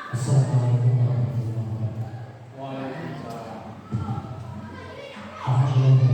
Assalamualaikum warahmatullahi wabarakatuh. Waalaikumsalam. Alhamdulillah.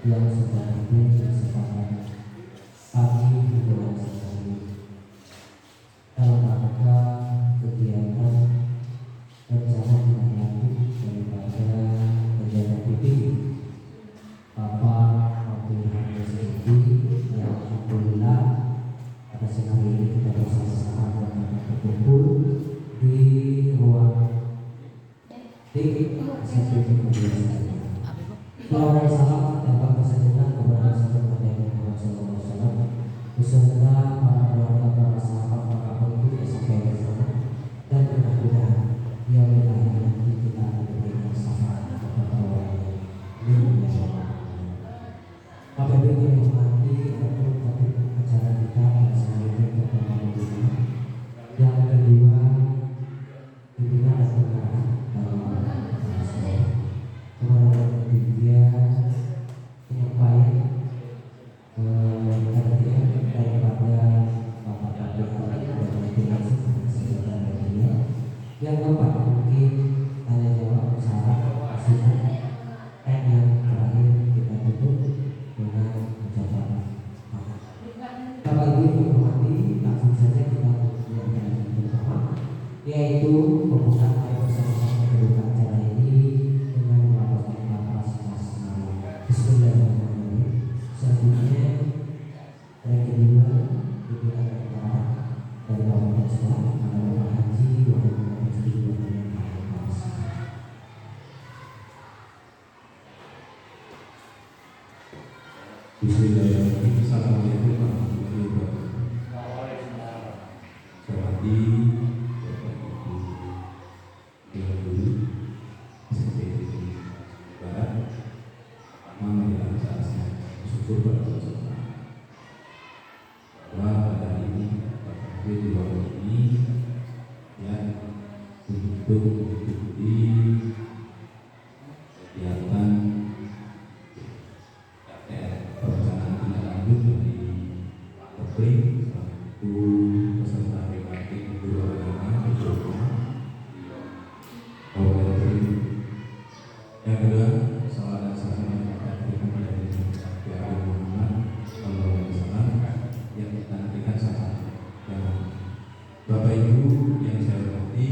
Yang sudah hadir di kesempatan pagi hingga siang dalam rangka kegiatan rencana tindak lanjut daripada kegiatan PP Bapak Pemilihan Presiden yang alhamdulillah pada siang hari ini kita bersama-sama dapat berkumpul di ruang SMP Kemudian. Salam dan bangga sejenak kepada Rasulullah SAW beserta para keluarga, para sahabat, para pengikut SMP bersama, dan mudah-mudahan yang akhir nanti kita akan diberikan syafaat kepada orang yang apabila yang menghormati ataupun topik acara kita pada saat ini pertama yang kedua pimpinan dan pengarahan dalam kepada ketiga penyampaian daripada Bapak Kapolri dan Dinas Kesehatan Dunia. Yang keempat mungkin tanya jawab syarat masukan, dan yang terakhir kita tutup dengan ucapan maaf. Bapak Ibu yang hormati, langsung saja kita mulai yang pertama, yaitu pembukaan bersama-sama kedua acara ini dengan melakukan kapasitas Bismillahirrahmanirrahim. Selanjutnya yang kedua pimpinan kepala dari Bapak Sekolah Bapak Haji Muhammad Rizky Bismillahirrahmanirrahim. Assalamualaikum warahmatullahi wabarakatuh. Selamat pagi Bapak Ibu guru SMP Barat. Pertama yang saya syukur pada Allah bahwa pada hari ini Bapak Ibu di ruang ini yang untuk mengikuti kegiatan perencanaan tindak lanjut dari Kopri selaku peserta PKK guru agama Jawa. Yang kedua, salam dan salam yang diberikan kepada Nabi Muhammad SAW yang kita nantikan sama. Bapak Ibu yang saya hormati,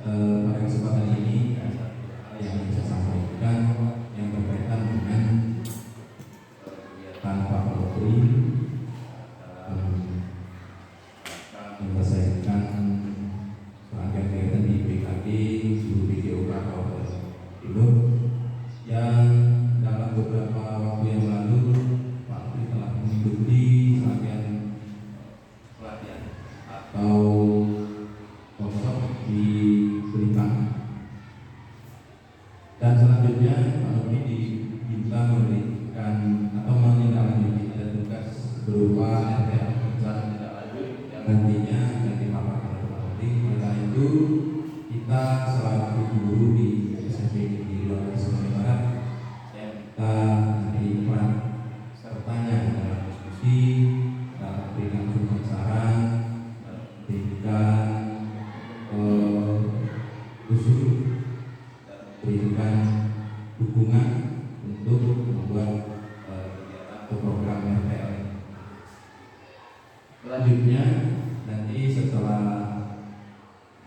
pada kesempatan ini yang saya sampaikan yang berkaitan dengan tanpa Polri menyelesaikan rangkaian kegiatan di PKK Guru PJOK Kabupaten Timur yang dalam beberapa waktu yang lalu Pak Menteri telah mengikuti rangkaian pelatihan atau workshop di Belitung. Dan selanjutnya Pak Menteri diminta memberikan atau menindaklanjuti ada tugas berupa RPL kerja tindak lanjut yang nantinya akan dipaparkan oleh Pak Menteri. Maka itu kita selaku guru di SMP di luar Sumatera Barat yang kita nanti peran sertanya dalam diskusi, dalam berikan sumber saran, berikan usul, dan berikan dukungan untuk membuat kegiatan atau program RPL. Selanjutnya nanti setelah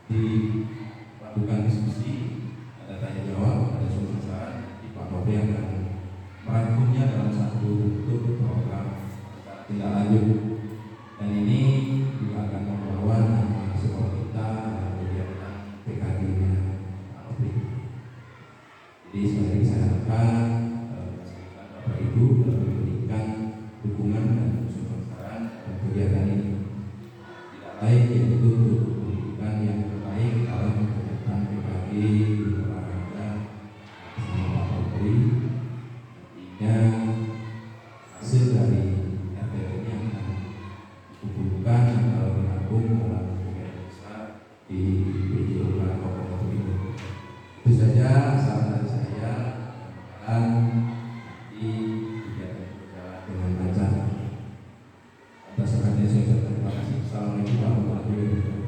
dilakukan diskusi, ada tanya jawab, ada sumber saran, di Pak Kopri akan merangkumnya dalam satu bentuk program tindak lanjut. Dan ini juga akan membawa nama sekolah kita dalam kegiatan PKD-nya Pak Kopri. Jadi sekali lagi saya harapkan Bapak Ibu dalam memberikan dukungan dan sumber saran hasil dari RTL ini akan dikumpulkan atau dinabung dalam kegiatan besar di PJOK Kabupaten ini. Itu saja saran dari saya, dan di kegiatan berjalan dengan lancar. Atas perhatian saya ucapkan terima kasih. Assalamualaikum warahmatullahi wabarakatuh.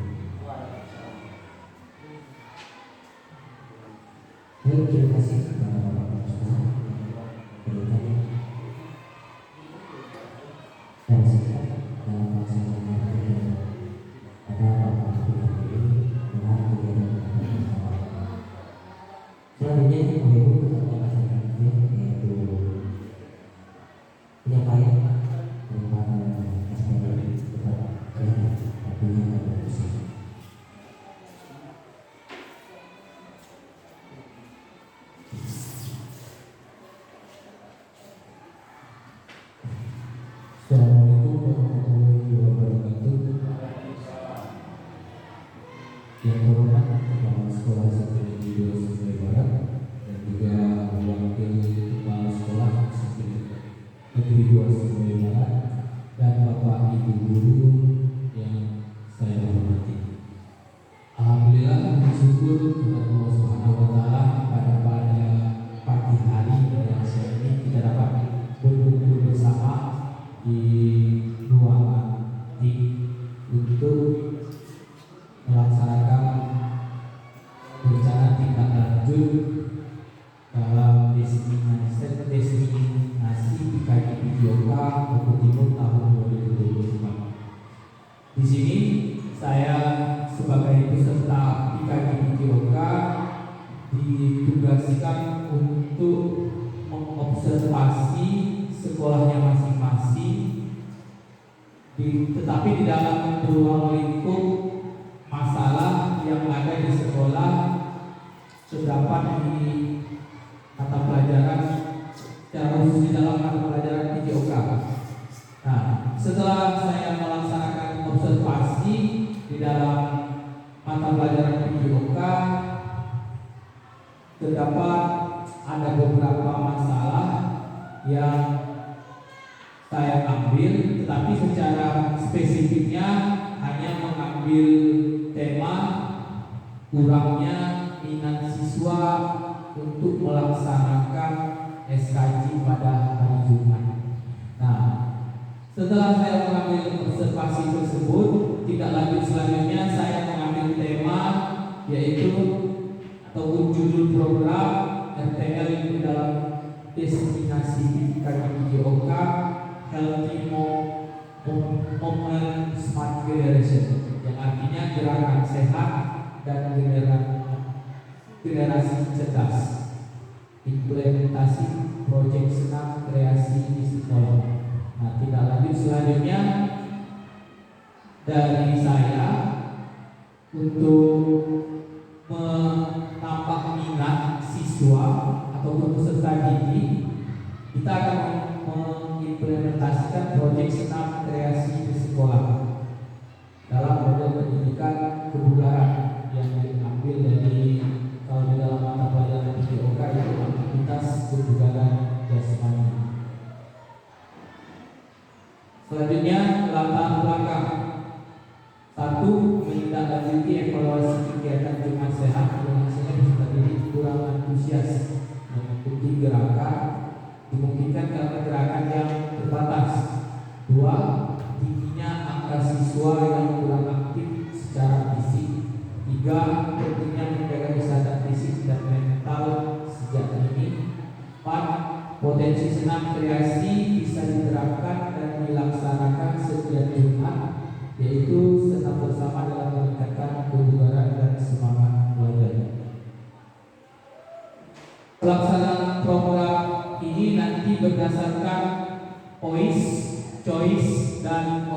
Terima kasih kepada Bapak Ustaz berikan dan sikap dalam melaksanakan kegiatan pada Bapak Ustaz ini dengan kegiatan bersama. Selanjutnya Ibu kita melaksanakan yaitu penyampaian daripada SPM kepada kalian artinya pada posisi. Assalamualaikum warahmatullahi wabarakatuh. Yang terhormat Kepala Sekolah Satu Negeri 2 Surabaya Barat dan juga Wakil Kepala Sekolah Satu Negeri 2 Surabaya Barat dan Bapak Ibu guru yang saya hormati. Alhamdulillah, bersyukur kepada Allah Subhanahu wa taala pada pagi hari yang saya ini kita dapat berkumpul bersama di ruangan untuk melaksanakan rencana tindak lanjut dalam destinasi PKJ PJOK Bogor Timur tahun 2024. Di sini saya sebagai peserta PKJ PJOK ditugaskan untuk mengobservasi sekolahnya masing-masing, tetapi di dalam ruang lingkup masalah yang ada di sekolah terdapat di mata pelajaran, secara khusus di dalam mata pelajaran PJOK. Nah, setelah saya melaksanakan observasi di dalam mata pelajaran PJOK, terdapat ada beberapa masalah yang saya ambil, tetapi secara spesifiknya hanya mengambil tema kurangnya minat siswa untuk melaksanakan SKJ pada hari Jumat. Nah, setelah saya mengambil observasi tersebut, tindak lanjut selanjutnya saya mengambil tema yaitu ataupun judul program RTL di dalam destinasi PJOK Healthy Moment Smart Generation, yang artinya gerakan sehat dan generasi cerdas, implementasi proyek senam kreasi di sekolah. Nah, tindak lanjut selanjutnya dari saya untuk menambah minat siswa ataupun peserta didik, kita akan mengimplementasikan proyek senam kreasi di sekolah dalam model pendidikan kebugaran yang diambil dari, kalau di dalam mata pelajaran PJOK yaitu aktivitas kebugaran jasmani. Selanjutnya, latar belakang. 1. Menindaklanjuti evaluasi kegiatan Jumat Sehat yang hasilnya peserta didik kurang antusias mengikuti gerakan, dimungkinkan karena gerakan yang terbatas. 2. Tingginya angka siswa yang kurang aktif secara fisik. 3. Pentingnya menjaga kesehatan fisik dan mental sejak dini. 4. Potensi senam kreasi bisa diterapkan dan dilaksanakan setiap Jumat, yaitu senam bersama dalam meningkatkan kebugaran dan semangat belajar. Pelaksanaan program ini nanti berdasarkan OIS, choice, dan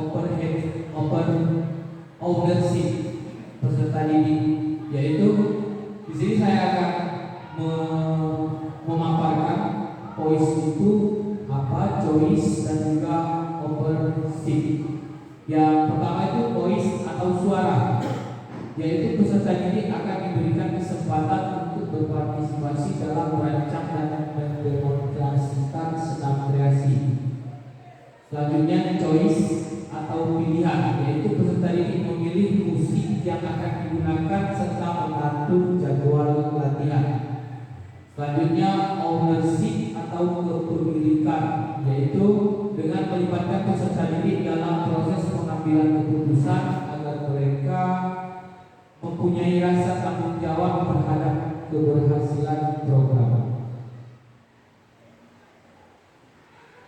ownership peserta didik, yaitu di sini saya akan memaparkan OIS itu apa, choice, dan juga ownership. Yang pertama itu OIS atau suara, yaitu peserta didik akan diberikan kesempatan untuk berpartisipasi dalam merancang dan mendemonstrasikan senam kreasi. Selanjutnya choice atau pilihan, yaitu peserta didik memilih musik yang akan digunakan serta mengatur jadwal latihan. Selanjutnya ownership atau kepemilikan, yaitu dengan melibatkan peserta didik dalam proses pengambilan keputusan agar mereka mempunyai rasa tanggung jawab terhadap keberhasilan program.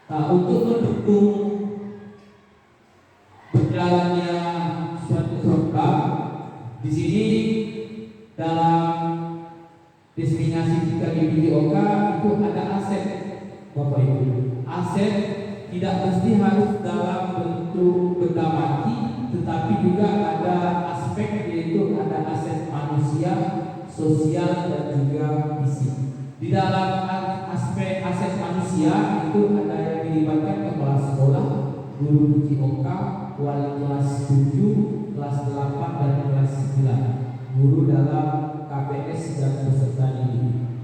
Nah, untuk mendukung berjalannya suatu program, di sini dalam destinasi kita di BDOK itu ada aset, Bapak Ibu. Aset tidak mesti harus dalam bentuk benda mati, tetapi juga ada aspek, yaitu ada aset manusia, sosial, dan juga fisik. Di dalam aspek aset manusia itu ada yang dilibatkan kepala sekolah, guru BDOK, wali kelas 7, kelas 8, dan kelas 9, guru dalam KPS dan peserta didik.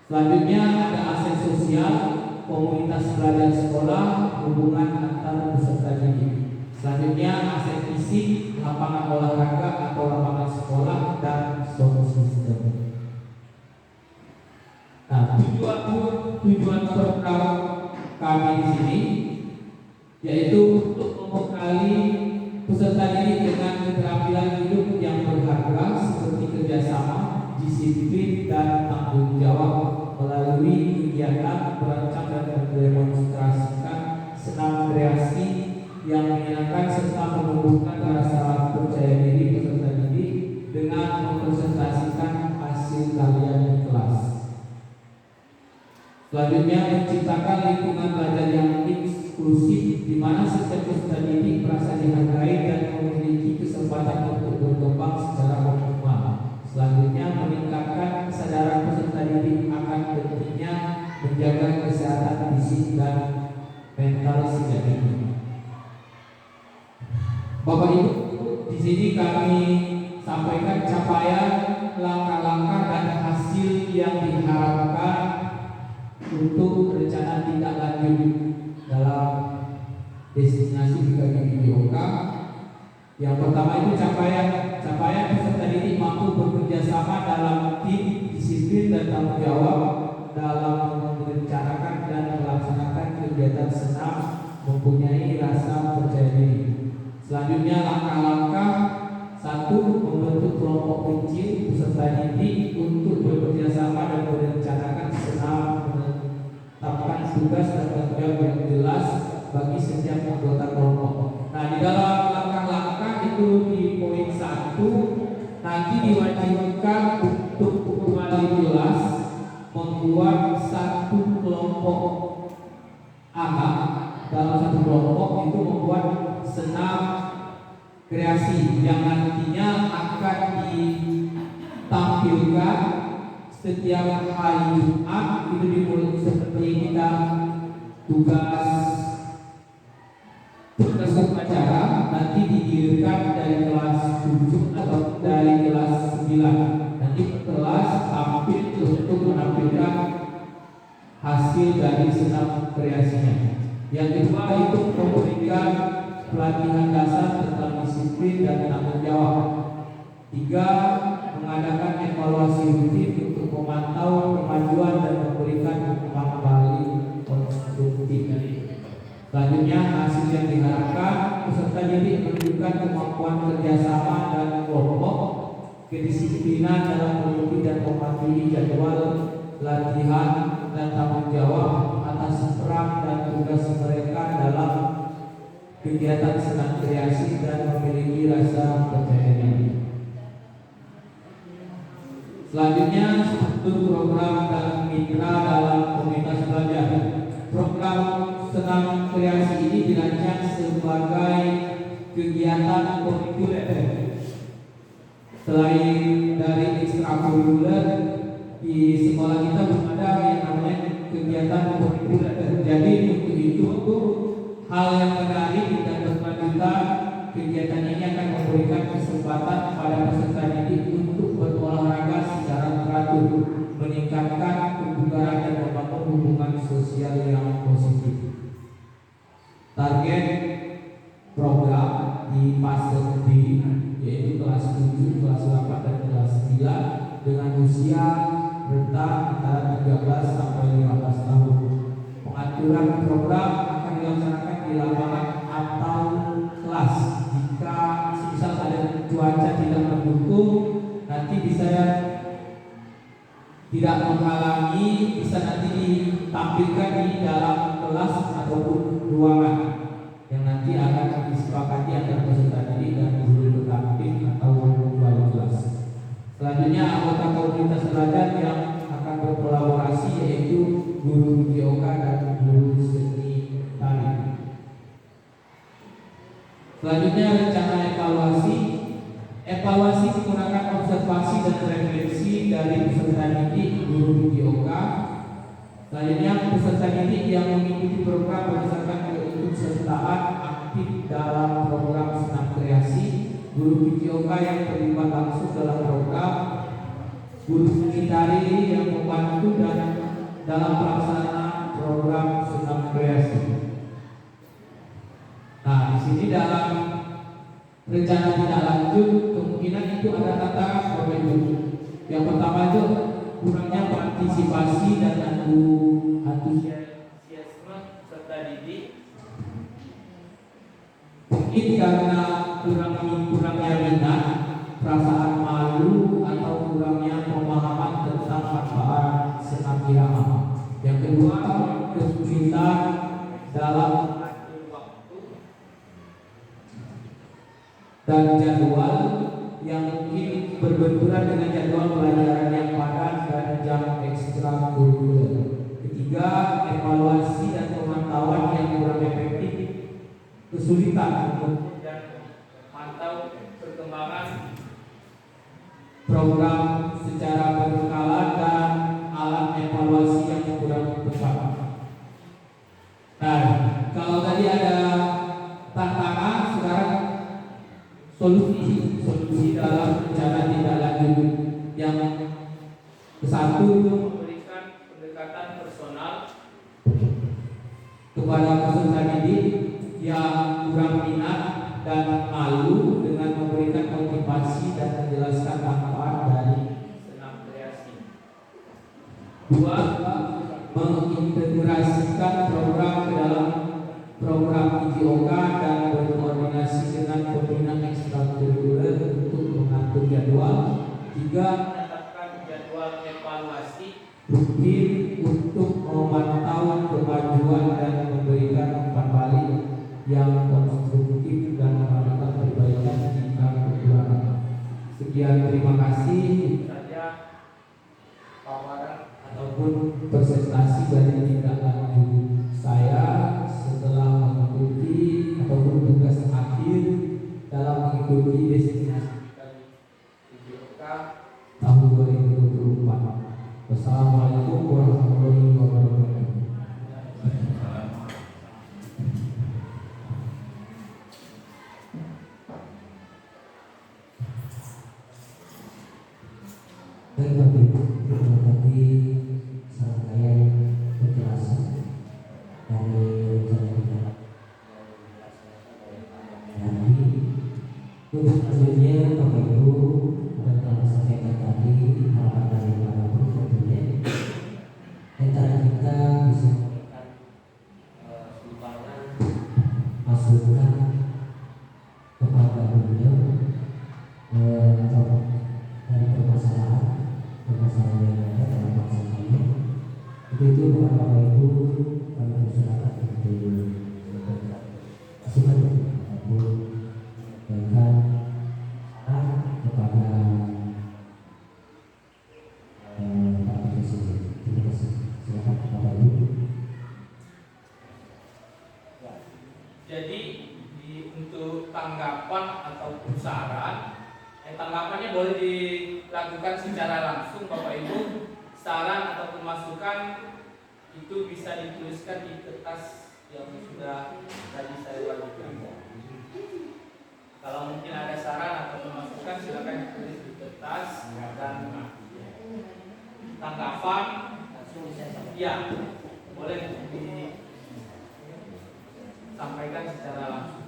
Selanjutnya ada aset sosial, komunitas belajar sekolah, hubungan antar peserta didik. Selanjutnya aset fisik, lapangan olahraga atau lapangan sekolah, dan sound system. Nah, tujuan program kami di sini yaitu untuk membekali peserta didik dengan keterampilan hidup yang berharga seperti kerjasama, disiplin, dan tanggung jawab melalui kegiatan merancang dan mendemonstrasikan senam kreasi yang menyenangkan serta menumbuhkan rasa percaya diri peserta didik dengan mempresentasikan hasil karya di kelas. Selanjutnya menciptakan lingkungan belajar yang inklusif di mana setiap peserta didik merasa dihargai dan memiliki kesempatan untuk berkembang secara optimal. Selanjutnya meningkatkan kesadaran peserta didik akan pentingnya menjaga kesehatan fisik dan mental sejak dini. Bapak Ibu, di sini kami sampaikan capaian, langkah-langkah, dan hasil yang diharapkan untuk rencana tindak lanjut dalam destinasi BKG BDOK. Yang pertama itu capaian peserta didik mampu bekerja sama dalam tim, disiplin, dan tanggung jawab dalam merencanakan dan melaksanakan kegiatan senam, mempunyai rasa percaya diri. Selanjutnya langkah-langkah: 1. Membentuk kelompok kecil peserta didik untuk bekerja sama dan merencanakan senam, menetapkan tugas dan tanggung jawab yang jelas bagi setiap anggota kelompok. Nah, di dalam langkah-langkah itu di poin 1 nanti diwajibkan untuk wali kelas membuat satu kelompok anak. Dalam satu kelompok itu membuat senam kreasi yang nantinya akan ditampilkan setiap hari Jumat. Itu dimulai seperti kita tugas upacara nanti digilirkan dari kelas 7 atau dari kelas 9. Nanti kelas tampil untuk menampilkan hasil dari senam kreasinya. Yang kedua itu memberikan pelatihan dasar tentang disiplin dan tanggung jawab. 3. Mengadakan evaluasi rutin untuk memantau kemajuan dan memberikan umpan balik konstruktif. Selanjutnya hasil yang diharapkan peserta didik menunjukkan kemampuan kerjasama dan kelompok, kedisiplinan dalam mengikuti dan mematuhi jadwal latihan, dan tanggung jawab atas peran dan tugas mereka dalam kegiatan senam kreasi dan memiliki rasa percaya diri. Selanjutnya struktur program dan mitra dalam komunitas belajar. Program senam kreasi ini dirancang sebagai kegiatan kurikuler. Selain dari ekstrakurikuler, di sekolah kita belum ada yang namanya kegiatan kurikuler. Jadi untuk itu hal yang menarik dan berkelanjutan, kegiatan ini akan memberikan kesempatan kepada peserta didik untuk berolahraga secara teratur, meningkatkan kebugaran dan membangun hubungan sosial yang positif. target program di fase D yaitu kelas 7, kelas 8 dan kelas 9 dengan usia rentang antara 13 sampai 15 tahun. Pengaturan program akan dilaksanakan di lapangan atau kelas. Jika misal ada cuaca tidak mendukung, nanti bisa tidak menghalangi, bisa nanti ditampilkan di dalam kelas ataupun ruangan yang nanti akan disepakati antara peserta didik dan guru pendamping atau wali kelas. Selanjutnya anggota komunitas belajar yang akan berkolaborasi yaitu guru GOK dan guru seni tari. Selanjutnya rencana evaluasi. Evaluasi menggunakan observasi dan refleksi dari peserta didik guru GOK. Selanjutnya peserta didik yang mengikuti program berdasarkan keikutsertaan aktif dalam program senam kreasi, guru GOK yang terlibat langsung dalam program, guru seni tari yang membantu dan dalam pelaksanaan program senam kreasi. Nah, di sini dalam rencana tidak lanjut kemungkinan itu ada tantangan Bapak Ibu. Yang pertama itu kurangnya partisipasi dan antusiasme peserta didik. Mungkin karena kurangnya minat, perasaan malu atau kurangnya pemahaman tentang manfaat senam irama. Yang kedua, kesulitan dalam mengatur waktu dan jadwal yang mungkin berbenturan dengan jadwal pelajaran yang padat dan jam ekstrakurikuler. Ketiga, evaluasi dan pemantauan yang kurang efektif, kesulitan untuk dan memantau perkembangan program secara berkala dan alat evaluasi yang kurang tepat. Nah, kalau tadi ada tantangan, sekarang solusi dalam rencana tidak lanjut. Yang kesatu itu memberikan pendekatan personal kepada peserta didik yang kurang minat dan malu dengan memberikan motivasi dan menjelaskan manfaat dari senam kreasi. Dua, mengintegrasikan program ke dalam program IGOK dan berkoordinasi dengan pembina ekstrakurikuler untuk mengatur jadwal. Tiga, menetapkan jadwal evaluasi rutin untuk memantau kemajuan dan memberikan umpan balik yang konstruktif dan melakukan perbaikan jika kekurangan. Sekian, terima kasih. Saja paparan ataupun presentasi dari tindak lanjut saya setelah mengikuti ataupun tugas akhir dalam mengikuti destinasi IGOK tahun 2024. Wassalamualaikum warahmatullahi wabarakatuh. Baik Bapak Ibu, tadi serangkaian penjelasan dari rencana kita nanti. Untuk selanjutnya Bapak Ibu dan telah sampaikan tadi harapan dari para guru tentunya rencana kita bisa memberikan sumbangan masukan kepada beliau dari permasalahan yang ada dalam bangsa kami. Itu kepada Bapak Ibu kami persilakan untuk masukan ataupun berikan saran kepada Pak Presiden. Terima kasih. Silakan Bapak Ibu. Jadi untuk tanggapan ataupun saran, tanggapannya boleh dilakukan secara langsung Bapak Ibu. Saran ataupun masukan itu bisa dituliskan di kertas yang sudah tadi saya bagikan. Kalau mungkin ada saran ataupun masukan silakan ditulis di kertas dan tanggapan ya boleh sampaikan secara langsung.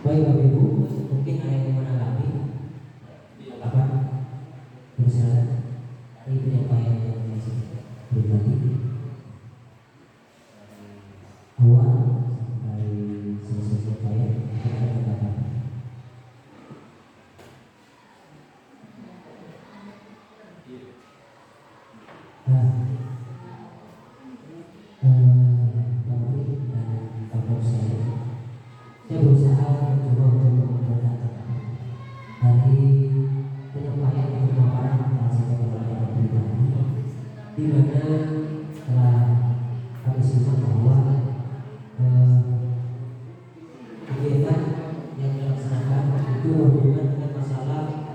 Baik Bapak Ibu, mungkin ada yang menanggapi apa persilakan dari penyampaian yang masih pribadi awal sampai selesai penyampaian kita ada kata-kata. Saya berusaha mencoba untuk menggunakan dari penyampaian dan pemaparan tentang sikap kepada pribadi, di mana telah kami simak bahwa kegiatan yang dilaksanakan itu berhubungan dengan masalah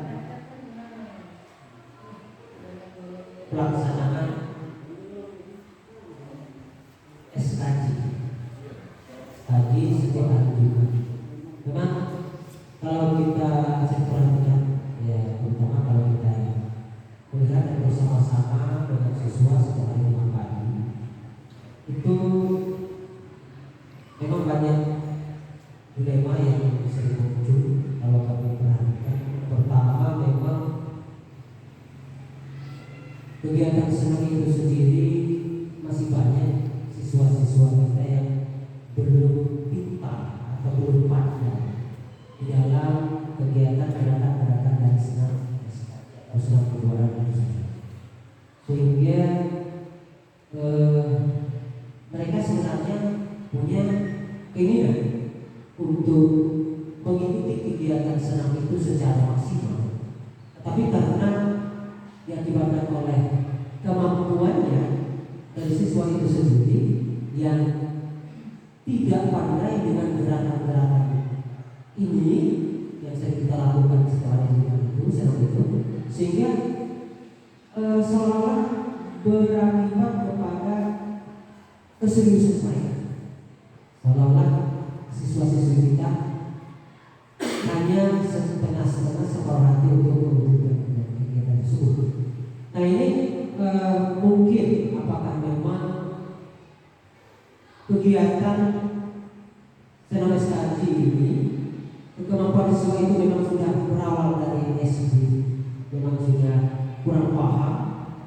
pelaksanaan SKJ setiap hari Jumat. Memang kalau kita perhatikan, ya terutama kalau kita melihat bersama-sama dengan siswa setiap hari Jumat pagi, itu memang banyak dilema yang sering muncul kalau kami perhatikan. Pertama, memang kegiatan senam itu sendiri masih banyak siswa-siswa kita yang belum pintar atau belum pandai di dalam kegiatan gerakan-gerakan dan senam keluaran itu, sehingga mereka sebenarnya punya keinginan untuk mengikuti kegiatan senam itu secara maksimal, tapi karena diakibatkan oleh kemampuannya dari siswa itu sendiri yang tidak pandai dengan gerakan-gerakan ini yang sering kita lakukan setelah itu, sehingga seolah berakibat kepada keseriusan mereka, seolah siswa-siswi kita hanya setengah-setengah separuh hati untuk mewujudkan kegiatan tersebut. Nah ini mungkin apakah memang kegiatan senam SKJ ini kemampuan siswa itu memang sudah berawal dari SD, memang sudah kurang paham,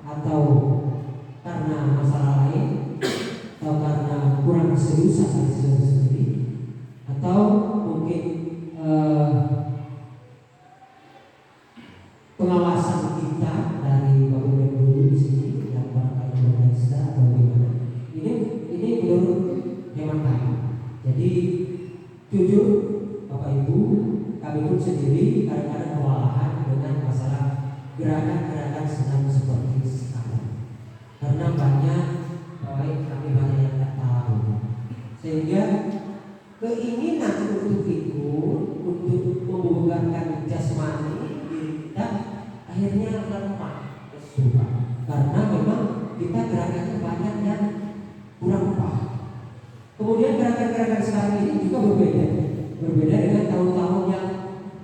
atau karena masalah lain, atau karena kurang keseriusan dari siswa sendiri, atau mungkin pengawasan kita dari Bapak dan Guru di sini yang barangkali berhasil atau bagaimana. Ini menurut hemat kami. Jadi jujur Bapak Ibu, kami pun sendiri kadang-kadang kewalahan dengan masalah gerakan-gerakan senam seperti sekarang, karena banyak sehingga keinginan untuk ikut, untuk membugarkan jasmani diri kita akhirnya lemah, lesu, karena memang kita gerakannya banyak yang kurang paham. Kemudian gerakan-gerakan sekarang ini juga berbeda dengan tahun-tahun yang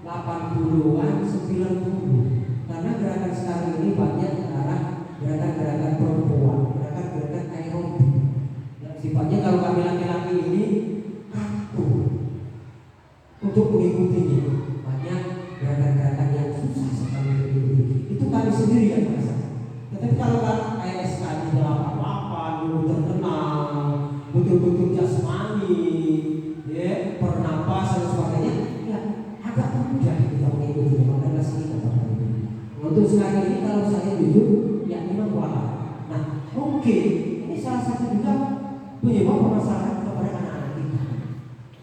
80-an, 90. Karena gerakan sekarang ini banyak ke arah gerakan-gerakan perempuan, gerakan-gerakan aerobik. Yang sifatnya kalau kami laki-laki ini kaku untuk mengikutinya. Banyak gerakan-gerakan yang susah sekali diikuti. Itu kami sendiri yang merasa. Tetapi kalau ASK di 88 dulu terkenal, betul-betul jasmani, ya, pernapasan dan sebagainya, ya agak mudah kita mengikuti karena sini kata ini. Untuk sekarang ini kalau saya jujur, ya memang walau. Nah, mungkin ini salah satu juga penyebab permasalahan kepada anak-anak kita.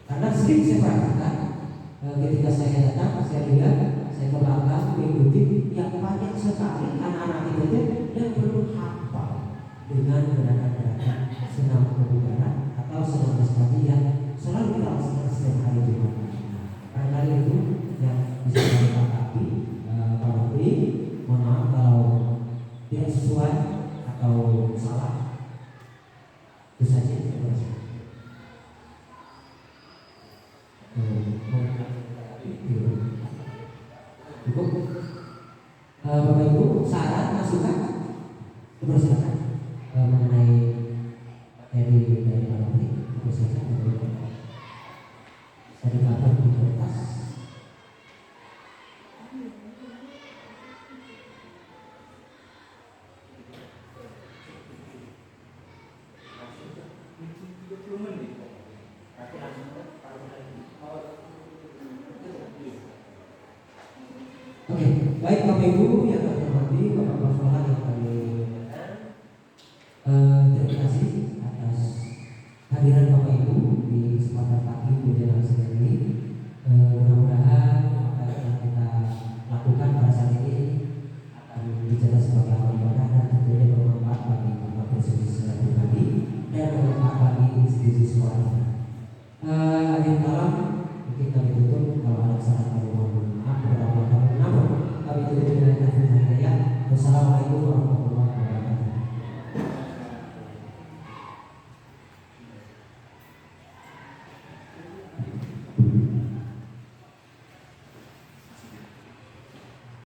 Karena sering saya perhatikan, ketika saya datang, saya lihat, saya ke belakang mengikuti, yang banyak sekali anak-anak kita yang belum hafal dengan gerakan-gerakan senam kebugaran atau senam prestasi yang selalu kita laksanakan setiap hari Jumat. Barangkali itu yang bisa kami tanggapi. Pak Menteri, mohon maaf kalau tidak sesuai atau salah. Itu saja. Terima kasih. Cukup. Bapak Ibu, saran, masukan, dipersilakan mengenai dari Pak Menteri. Dipersilakan. Dari kapan di kertas. Oke, baik Bapak Ibu yang kami hormati, Bapak Sekolah yang kami terima kasih atas hadiran Bapak Ibu di kesempatan pagi menjelang siang ini. Mudah-mudahan apa yang kita lakukan pada saat ini akan dicatat sebagai amal ibadah dan tentunya bermanfaat bagi Bapak Presiden secara pribadi dan bermanfaat bagi institusi sekolah. Akhir kalam mungkin kami tutup, kalau ada kesalahan kami mohon maaf, beberapa kami tutup dengan kata-kata. Wassalamualaikum warahmatullahi wabarakatuh.